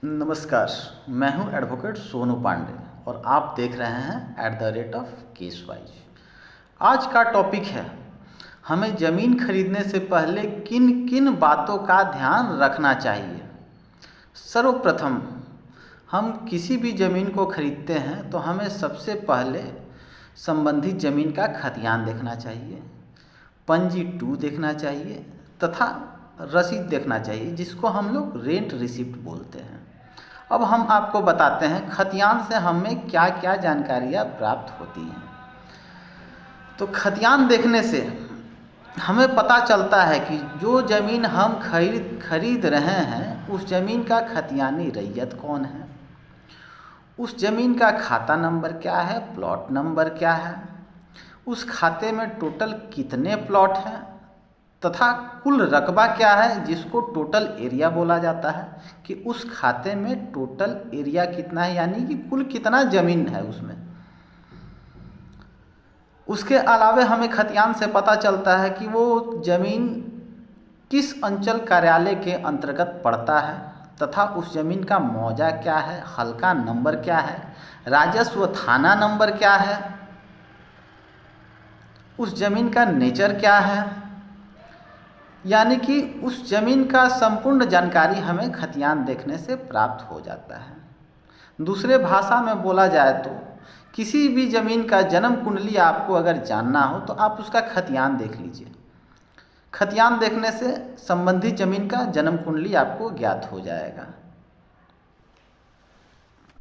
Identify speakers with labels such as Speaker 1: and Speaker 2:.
Speaker 1: नमस्कार। मैं हूं एडवोकेट सोनू पांडे और आप देख रहे हैं केस वाइज। आज का टॉपिक है, हमें ज़मीन खरीदने से पहले किन किन बातों का ध्यान रखना चाहिए। सर्वप्रथम, हम किसी भी ज़मीन को खरीदते हैं तो हमें सबसे पहले संबंधित ज़मीन का खतियान देखना चाहिए, पंजी 2 देखना चाहिए तथा रसीद देखना चाहिए, जिसको हम लोग रेंट रिसिप्ट बोलते हैं। अब हम आपको बताते हैं खतियान से हमें क्या क्या जानकारियाँ प्राप्त होती हैं। तो खतियान देखने से हमें पता चलता है कि जो ज़मीन हम खरीद रहे हैं उस ज़मीन का खतियानी रैयत कौन है, उस ज़मीन का खाता नंबर क्या है, प्लॉट नंबर क्या है, उस खाते में टोटल कितने प्लॉट हैं तथा कुल रकबा क्या है, जिसको टोटल एरिया बोला जाता है, कि उस खाते में टोटल एरिया कितना है, यानी कि कुल कितना ज़मीन है उसमें। उसके अलावा हमें खतियान से पता चलता है कि वो ज़मीन किस अंचल कार्यालय के अंतर्गत पड़ता है तथा उस ज़मीन का मौजा क्या है, हल्का नंबर क्या है, राजस्व थाना नंबर क्या है, उस ज़मीन का नेचर क्या है, यानी कि उस ज़मीन का संपूर्ण जानकारी हमें खतियान देखने से प्राप्त हो जाता है। दूसरे भाषा में बोला जाए तो किसी भी ज़मीन का जन्म कुंडली आपको अगर जानना हो तो आप उसका खतियान देख लीजिए। खतियान देखने से संबंधित ज़मीन का जन्म कुंडली आपको ज्ञात हो जाएगा।